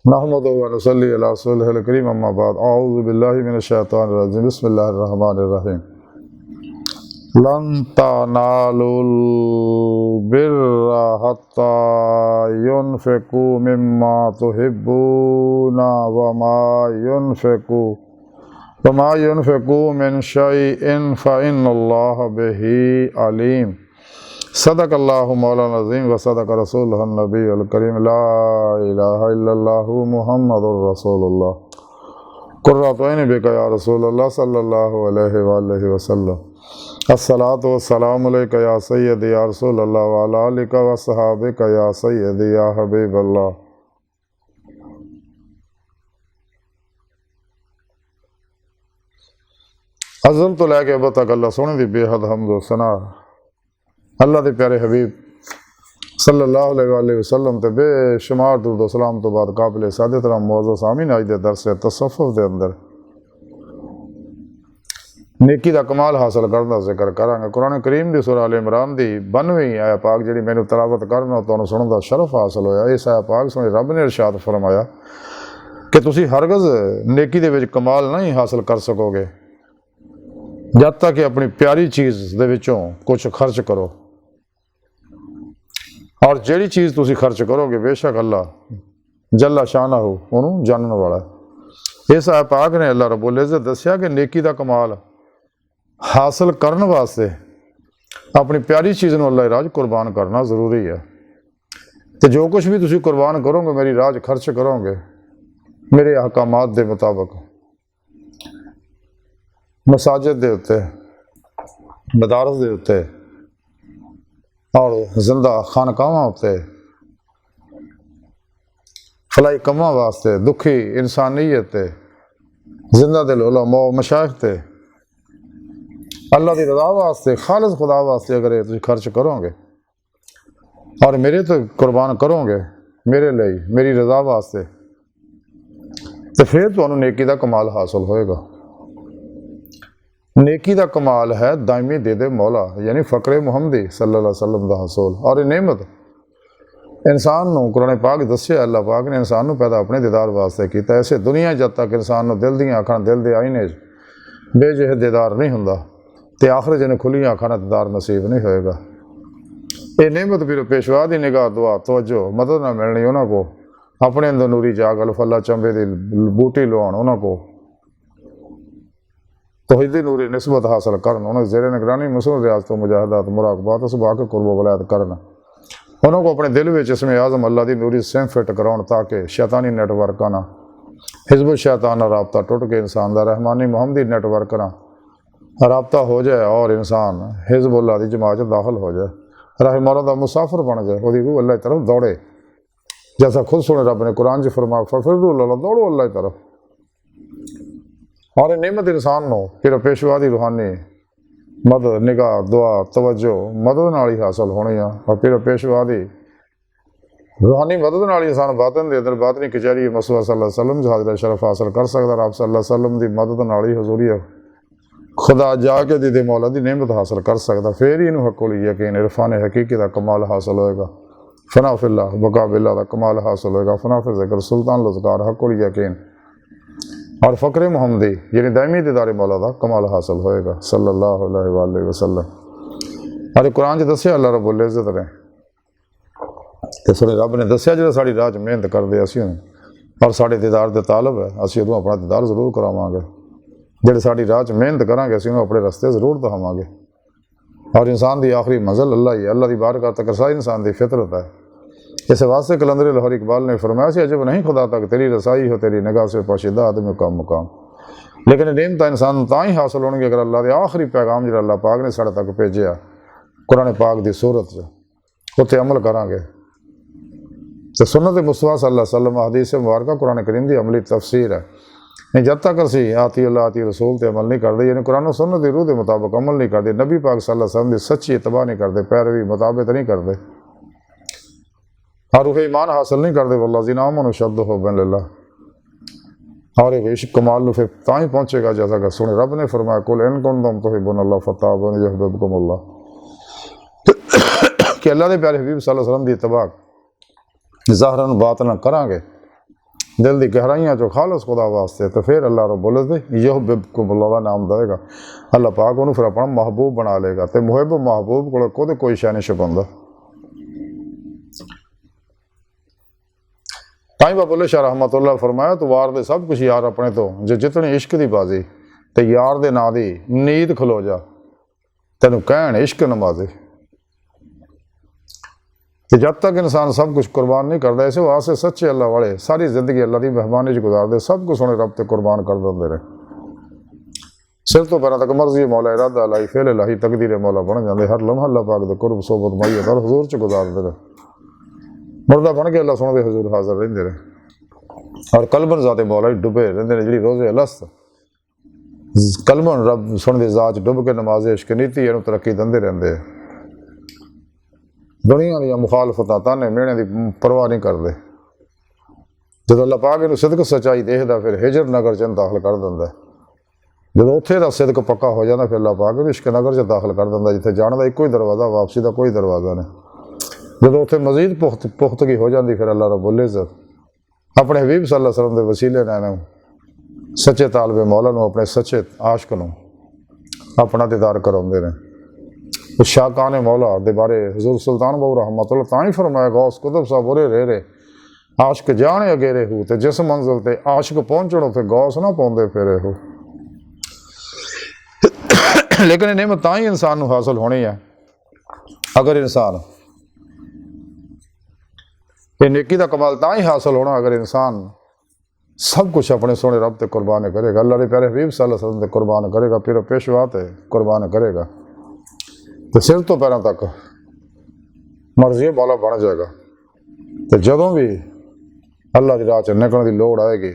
नहमदुहु व नसल्ली अला रसूलिहिल करीम अम्मा बाद अऊज़ु बिल्लाहि मिनश शैतानिर रजीम बिस्मिल्लाहिर रहमानिर रहीम लन तनालुल बिर्रा हत्ता युनफिकू मिम्मा तुहिब्बूना वमा युनफिकू मिन शैइन फ़इन्नल्लाह बिही अलीम। सदक़ल्लाहु मौलाना अज़ीम व सदक़ रसूलुहुन नबियुल करीम ला इलाहा इल्लल्लाहु मुहम्मदुर रसूलुल्लाह कुर्रतु ऐनि बिका या रसूलल्लाह सल्लल्लाहु अलैहि वसल्लम। अस्सलातु वस्सलामु अलैका या सय्यदी या रसूलल्लाह व अला आलिका व अस्हाबिका या सय्यदी या हबीबल्लाह। अज़ल तो लैके अब तक अल्लाह सोने दी बेहद हम्द व सना अल्लाह के प्यारे हबीब सल्लल्लाहु अलैहि वसल्लम ते बेशुमार दुरूद सलाम तो बाद काबिल सादित रहम मौजूद सामीन अज दे दरस तसव्वुफ दे अंदर नेकी का कमाल हासिल करने का जिक्र करांगे। कुरान करीम की सूरह आल इमरान की 92वीं आया पाक जी मैंने तलावत करना तो सुनने का शरफ हासिल होया। इस आया पाक सुने रब ने इरशाद फरमाया कि तुसी हरगज़ नेकी दे विच कमाल नहीं हासिल कर सकोगे जब तक कि अपनी प्यारी चीज़ दे विचों कुछ खर्च करो, और जिहड़ी चीज़ तुसी खर्च करोगे बेशक अल्लाह जल्ला शानहू उन्होंने जानने वाला है। इस आया पाक ने अल्लाह रब्बुल इज़्ज़त दस्या कि नेकी का कमाल हासिल करने वास्ते अपनी प्यारी चीज़ को अल्लाह राज कुर्बान करना ज़रूरी है। तो जो कुछ भी तुसी कुर्बान करोगे मेरी राज खर्च करोगे मेरे अहकामात के मुताबिक मसाजिद के उत्ते मदारस के उत्ते और जिंदा खानकावां उत्ते फलाई कमां वास्ते दुखी इंसानियत ते जिंदा दिल उलमा मशाइख ते अल्लाह की रज़ा वास्ते खालिस खुदा वास्ते अगर तुम खर्च करोगे और मेरे तो कुर्बान करोगे मेरे लिए मेरी रज़ा वास्ते तो फिर तुहानू नेकी का कमाल हासिल होएगा। नेकी का कमाल है दायमी दे दे मौला यानी फ़क़रे मुहम्मदी सल्लल्लाहु अलैहि वसल्लम का हसूल। और ये नेमत इंसान को कुरान पाक दस्या अल्लाह पाक ने इंसान को पैदा अपने दीदार वास्ते किया। ऐसे दुनिया जब तक इंसान को दिल दियाँ अखां दिल के आईने बेजह दीदार नहीं होंदा ते आखिर जिन्हें खुलियाँ अखां दीदार नसीब नहीं होएगा। ये नेमत फिर पेशवा की निगाह दुआ तवज्जो मदद ना मिलनी उन्होंने को अपने अंदर नूरी जाग अल्फल्ला चंबे की बूटी लवाण उन्होंने को तौहीदी नूरी निस्बत हासिल करन उन्होंने ज़ेरे निगरानी मसूल रियाज तो मुजाहदात मुराकबात सुबह के कुर्ब वलायत करना उन्होंने को अपने दिल में इसमें आज़म अल्लाह की नूरी सेम फिट कराउन ताकि शैतानी नेटवर्क ना हिज़्ब शैतान रबता टुट के इंसान का रहमानी मुहम्मदी नेटवर्क ना रबता हो जाए और इंसान हिज़्बुल्लाह की जमात दाखिल हो जाए राह मौला का मुसाफिर बन जाए वो रूह अल्लाह की तरफ दौड़े। जैसा खुद सुने रब ने कुरान च फरमाया फफिर्रू इलल्लाह दौड़ो अल्लाह की तरफ। और नेमत इंसान को फिर पेशवा की रूहानी मदद निगाह दुआ तवज्जो मदद नाल ही हासिल होनी है। और फिर पेशवा की रूहानी मदद नाल इंसान बातन के अंदर बातनी कचहरी मसूआ सल्लल्लाहु अलैहि वसल्लम जहाज शरफ हासिल कर सकता। रब सल्लल्लाहु अलैहि वसल्लम की मदद नाल ही हजूरी खुदा जाके दीदे मौला की नेमत हासिल कर सकता। फिर ही इन्हू हकुल यकीन इरफान हकीकी का कमाल हासिल होएगा। फना फिल्लाह बका बिल्लाह का कमाल हासिल होएगा। फना फिर ज़िक्र सुल्तान लज़कार हकुल यकीन और फ़क़रे मुहम्मदी यानी दायमी दीदार मौला का कमाल हासिल होएगा सल्लल्लाहु अलैहि वसल्लम। और कुरान च दस्या अल्लाह रब्बुल इज़्ज़त ने तो सुने रब ने दस्या जो साड़ी राह मेहनत करते असीं और साढ़े दीदार के तालब है असीं उदों अपना दीदार जरूर करावांगे। जेड़े साड़ी राह मेहनत करांगे असीं अपने रस्ते जरूर दहावांगे। और इंसान की आखिरी मंजिल अल्लाह ही अल्लाह की बारगाह तक रसाई इंसान की फितरत है। इस वास्ते कलंदर लाहौर इकबाल ने फरमाया सी अजब नहीं खुदा तक तेरी रसाई हो तेरी निगाह से पोशीदा आदमी मुकाम मुकाम। लेकिन नेमत इंसान तां ही हासिल होंगी अगर अल्लाह के आखिरी पैगाम जो अल्लाह पाक ने साढ़े तक भेजा कुरान पाक की सूरत उत्ते अमल करांगे तो सुन्नत मुस्तफा सल्लल्लाहु अलैहि वसल्लम हदीस मुबारक कुरान करीम की अमली तफसीर है। नहीं जब तक असी आती अल्लाह आती रसूल से अमल नहीं करते यानी कुरान सुन्नत की रूह के मुताबिक अमल नहीं करते नबी पाक सल्लल्लाहु अलैहि वसल्लम की सच्ची इत्तबा नहीं करते पैरवी मुताबिक नहीं करते और रूह ईमान हासिल नहीं करते वल्लज़ीना आमनू अशद्दु हुब्बन लिल्लाह। और ये इश्क कमाल फिर तां ही पहुँचेगा जैसा कि सुने रब ने फरमाया कुल इन कुंतुम तुहिब्बूनल्लाह फत्तबिऊनी युहब्बिबकुमुल्लाह कि अल्लाह के प्यारे हबीब सल्लल्लाहु अलैहि वसल्लम की इत्तबा ज़ाहरन बातन करांगे दिल की गहराइयां चो खालस खुदा वास्ते, तो फिर अल्लाह रब्बुल इज़्ज़त यह बिबकुमुल्लाह का नाम देगा। अल्लाह पाक उन्होंने फिर अपना महबूब बना लेगा। तो मुहिब महबूब को कोई शै नहीं छुपांदा। ताई बाबुल्ले शाह रहमतुल्लाह फरमाया, तो वार दे सब कुछ यार अपने तो, जे जितनी इश्क की बाजी तो यार दे ना दी नींद खलो जा, तेन कहन इश्क नमाजी। तो जब तक इंसान सब कुछ कुर्बान नहीं करता, इस वास्ते सच्चे अल्लाह वाले सारी जिंदगी अल्लाह की मेहरबानी गुजारते, सब कुछ उन्हें रब ते कुर्बान कर देंगे रहे। सिर तो पैरों तक मर्जी मौला इरादा लाई फेल लाही तकदीर मौला बन जाते, हर लम्हा अल्लाह पाक दे कुर्ब सोबत माई और हजूर च गुजारते रहे। मुर्दा बन के अल्लाह सुनते हजूर हाजिर रहते रहे और कलबन जाते मौला डुबे रहते हैं। जी रोजे अलस्त कलबन रब सुनते जात डुब के नमाजे इश्क नीति इन्हू तरक्की देंदे रहते। दुनिया दी मुखालफत ताने मेहने की परवाह नहीं करते। जो अल्लाह पाक इन्हू सिदक सच्चाई देखता फिर हिजर नगर च दाखिल कर देंदा। जो उत्थे दा सिदक पक्का हो जाता फिर अल्लाह पाक इश्क नगर च दाखिल कर देंदा, जिथे जाने का एको ही दरवाज़ा, वापसी का कोई दरवाज़ा नहीं। जो उत्थे मजीद पुख्तगी हो जाती फिर अल्लाह रब्बुल इज़्ज़त अपने हबीब सल्लल्लाहु अलैहि वसल्लम के वसीले ने सच्चे तालबे मौला नूं अपने सच्चे आशिक नूं अपना दीदार कराउंदे ने। उस शाहकान मौला दे बारे हजूर सुल्तान बाबू रहमतुल्लाह तां ही फरमाया, गौस कुतुब साहब बोरे रे आशिक जाने अगेरे हो, तो जिस मंजिल ते आशिक पहुंचण उत्थे गौस ना पाउंदे फिरे हो। लेकिन ये नेमत तां ही इंसान नूं हासिल होनी है अगर इंसान ये नेकी का कमाल तां ही हासिल होना अगर इंसान सब कुछ अपने सोने रब ते कुर्बान करेगा, अल्लाह के प्यारे हबीब सल्लल्लाहु अलैहि वसल्लम ते कुर्बान करेगा, फिर पेशवा ते कुर्बान करेगा, तो सिर तो पैरों तक मर्जी मौला बन जाएगा। तो जदों भी अल्लाह की राह च निकलने की लोड़ आएगी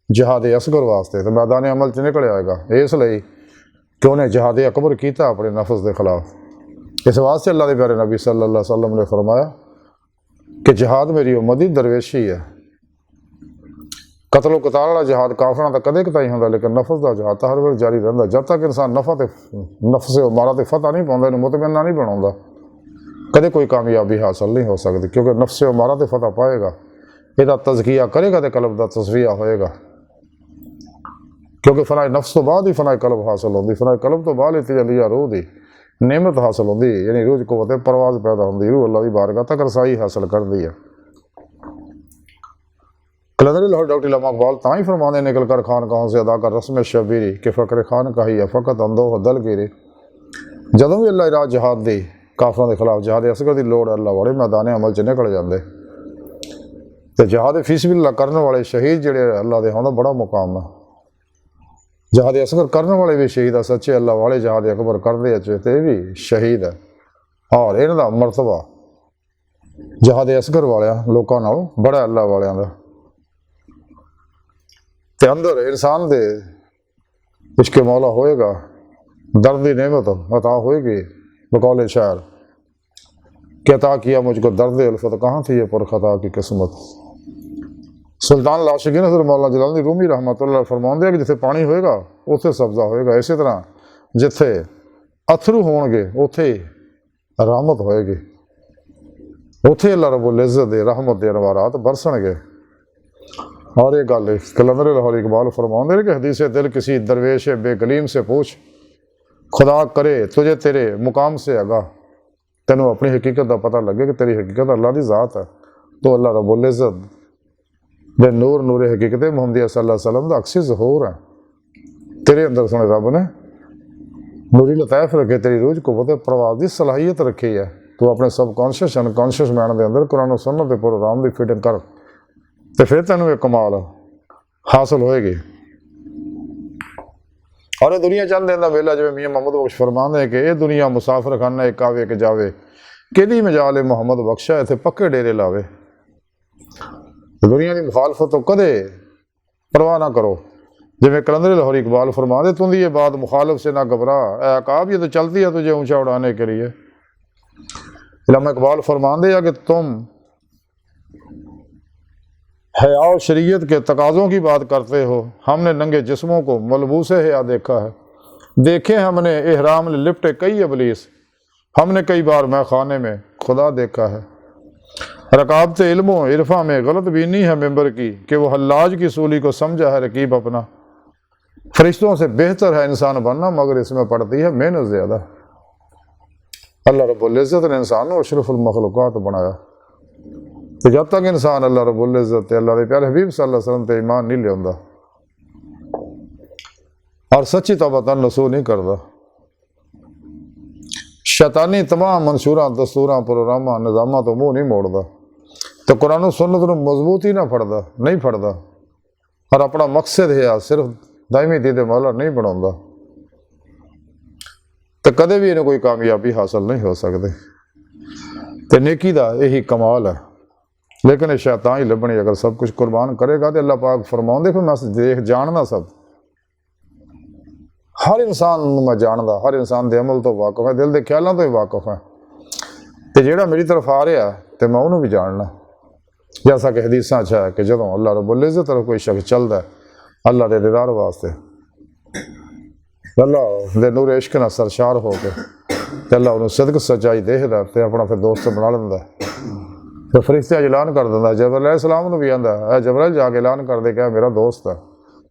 जिहाद असगर वास्ते, तो मैदान अमल च निकल आएगा, इसलिए कि उन्हें जिहाद अकबर किया अपने नफ्स के खिलाफ। इस वास्ते अल्लाह के प्यारे नबी सल्लल्लाहु अलैहि वसल्लम ने फरमाया कि जिहाद मेरी उम्मत दरवेशी है। कतलो कताल वाला जिहाद काफिरां दा कदे कताई होंदा, लेकिन नफ्स का जिहाद तो हर वेले जारी रहिंदा। जब तक इंसान नफ्स मारा तो फतह नहीं पाउंदा, इहनूं मुतमइन्ना नहीं बनाउंदा, कदे कोई कामयाबी हासिल नहीं हो सकती। क्योंकि नफ्स मारा तो फतह पाएगा, इसका तज़किया करेगा तो कल्ब का तस्फिया होएगा। क्योंकि फनाए नफ्स तो बाद ही फनाए कल्ब हासिल होती, फनाए कल्ब तो बाद ही तजलिया रूह की नेमत हासिल होती, यानी रूह को परवाज पैदा होती, रूह अल्लाह की बारगाह तक रसाई हासिल करती है। कलंदरी लाहौर डॉक्टर इल्लामा इकबाल ताँ ही फरमाने, निकल कर खान कहाँ से अदा कर रस्म शबीरी कि फ़क्र खान का ही है फ़कत अंदो दल गिरी। जदों भी अल्लाह राह जिहाद दी काफिरां के खिलाफ जिहाद असगर की लोड़ अल्लाह वाले मैदान अमल च निकल जाते। तो जिहाद फी सबिलिल्लाह करने वाले शहीद जिहड़े अल्लाह दे होंदा बड़ा मुकाम है। जिहाद असगर करने वाले भी शहीद है, सच्चे अल्लाह वाले जिहाद अकबर करते अच्छे तो भी शहीद है। और इन्हां दा मरतबा जिहाद असगर वाले लोगों नालों बड़ा अल्लाह वालियां दा। ते अंदर इंसान दे इश्क मौला होएगा, दर्द की नेमत अता होएगी। बकौले शायर कि अता किया मुझको दर्द उल्फत, कहाँ थी ये पुरखता की किस्मत। सुल्तान लाशिकीन हज़रत मौलाना जलालुद्दीन रूमी रहमतुल्लाह फरमाते कि जिथे पानी होएगा उत्थे सब्जा होएगा, इसी तरह जिथे अथरू होणगे उत्थे रहमत होएगी, उत्थे अल्लाह रब्बुल इज़्ज़त दे रहमत दे अनवारात बरसणगे। और ये गल कलंदर लाहौर इकबाल फरमाते कि हदीस दिल किसी दरवेश बेकलीम से पूछ, खुदा करे तुझे तेरे मुकाम से आगा, तेनों अपनी हकीकत का पता लगे कि तेरी हकीकत अल्लाह की ज़ात है, तो अल्लाह रब्बुल इज़्ज़त दे नूर नूर हकीकत मुहम्मदिया सल्लल्लाहु अलैहि वसल्लम दा अक्सी ज़हूर है। तेरे अंदर सुने रब ने नूरी लतैफ रखे, तेरी रूह को प्रवास की सलाहियत रखी है। तो अपने सबकॉन्शियस अनकॉन्शियस माइंड के अंदर कुरान और सुन्नत के प्रोग्राम की फिटिंग कर, तो फिर तेनों एक कमाल हासिल होएगी। और ये दुनिया चल देंदा वेला, जिवें मियाँ मोहम्मद बख्श फरमाते हैं कि ये दुनिया मुसाफिर खाना एक आवे कि जावे, कि मजाल मोहम्मद बख्शा इत्थे पक्के डेरे लावे। दुनिया की मुखालफत तो कदे परवाह ना करो। जिवें कलंदर लाहौरी इकबाल फरमाते, तुंदी ये बात मुखालिफ से ना घबरा, ए अकाब ये तो चलती है तुझे ऊंचा उड़ाने के लिए। इल्लामा इकबाल फरमाते हैं कि तुम हया और शरीयत के तकाज़ों की बात करते हो, हमने नंगे जिस्मों को मलबूसे हया देखा है। देखे हमने इहराम लिपटे कई इबलीस, हमने कई बार मैं खाने में खुदा देखा है। रकाबत इल्म इरफा में गलत भी नहीं है मेंबर की कि वो हल्लाज की सूली को समझा है रकीब अपना। फरिश्तों से बेहतर है इंसान बनना, मगर इसमें पड़ती है मेहनत ज़्यादा। अल्लाह रब्बुल इज़्ज़त ने इंसान को अशरफुल मखलूक़ात बनाया, तो जब तक इंसान अल्लाह रब्बुल इज़्ज़त अल्लाह के प्यारे हबीब सल्लल्लाहु अलैहि वसल्लम ते ईमान नहीं लियाता और सच्ची तौबा नसूह नहीं करता, शैतानी तमाम मंशूरां दस्तूरां प्रोग्रामां निज़ामां तो मुँह नहीं मोड़ता, तो कुरान सुन्नत नूं मजबूती ना फड़दा नहीं फड़दा और अपना मकसद है सिर्फ दायमी दीद मौला नहीं बनाता, तो कदे भी इन्हें कोई कामयाबी हासिल नहीं हो सकती। तो नेकी का यही कमाल है, लेकिन ये शैतान ही लभनी अगर सब कुछ कुर्बान करेगा तो अल्लाह पाक फरमाउंदे फिर मैं देख जानना सब हर इंसान मैं जानदा, हर इंसान के अमल तो वाकफ है, दिल के ख्यालों तो ही वाकफ है, तो जोड़ा मेरी तरफ आ रहा तो मैं उन्होंने भी जानना। जैसा कि हदीसा च है कि जो अल्लाह रब्बुल इज़्ज़त तरफ कोई शख्स चलता है अल्लाह के दीदार वास्ते, अल्लाह दे नूर इश्क नाल सरशार हो के अल्लाह उन्होंने सदक सच्चाई देखदा ते अपना फिर दोस्त बना लेंदा, फिर फरिश्ते ऐलान कर दिंदा, जबरील अलैहिस्सलाम नूं भी आंदा है जबरील जाके ऐलान कर दे कि मेरा दोस्त है,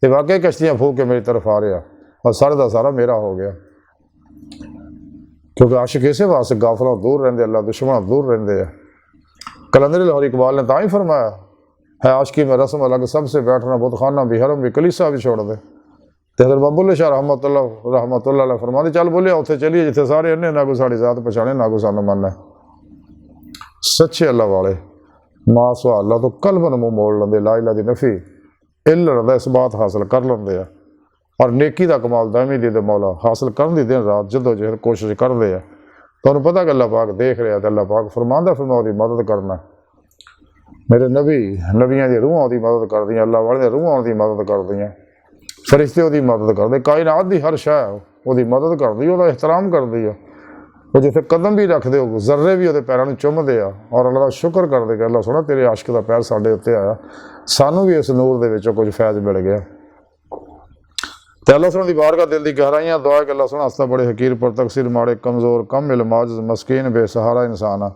तो वाकई कश्तियाँ फूक के मेरी तरफ आ रहा और सारे का सारा मेरा हो गया, क्योंकि आशिक इसे वास्ते गाफलों दूर रहिंदे, अल्लाह दुश्मन दूर रहिंदे है। कलंदर लाहौरी इकबाल ने तां ही फरमाया है आशिकी में रस्म अलग सबसे बैठना बुतखाना भी हरम भी कलीसा भी छोड़ दे। तो हज़रत बुल्ले शाह रहमतुल्लाह अलैह फरमाते चल बोलिए उत्थे चलिए जिथे सारे अन्ने ना कोई साड़ी जात पछाने ना कोई सानू मन है। सच्चे अल्लाह वाले मासवा अल्लाह तो कल्बन मुँह मोड़ लेंदे, ला इलाहा दी नफी इल्ल दा इस बात हासिल कर लेंदे आ और नेकी का कमाल दायमी दीद मौला हासिल करने दी दिन रात जदोजहद कोशिश करते हैं। तो उन्हें पता कि अल्लाह पाक देख रहा है, तो अल्लाह पाक फरमांदा फिर मैं उसकी मदद करना। मेरे नबी नबियाँ दी रूहां उसकी मदद कर दी, अल्लाह वाले रूहां उसकी मदद कर दी, फरिश्ते उसकी मदद करते, कायनात की हर शै उसकी मदद करती, उसका एहतराम करती है। वो जिथे कदम भी रखते हो जर्रे भी वो पैरों में चुमते हैं और अल्लाह का शुक्र करते कि अल्लाह सोना तेरे आशिक का पैर साढ़े उत्ते आया, सानू भी इस नूर के कुछ फैज़ मिल गया। तो अल्लाह सोना की बारगाह दिल की गहराइयाँ दुआ कि अल्लाह सोना हस्ता बड़े हकीर पर तकसीर माड़े कमज़ोर कम इल्म आजिज़ मस्कीन बेसहारा इंसान आ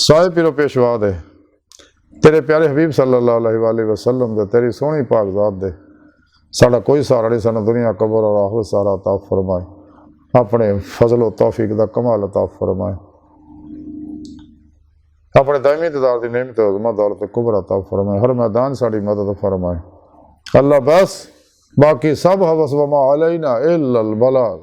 साए पिरो पेशवा दे तेरे प्यारे हबीब सल्लल्लाहु अलैहि वसल्लम दे तेरी सोहनी पाक ज़ात दे साड़ा कोई सहारा नहीं, सानू दुनिया कबर और आखिरत सारा अता फरमाए, अपने फजल व तौफीक का कमाल अता फरमाए, अपने दायमी दीदार की नेमत उज़्मा दौलत कुबरा अता फरमाए, हर मैदान साड़ी मदद फरमाए। अल्लाह बस बाकी सब हवस वमा अलैना इल्लल बलाग।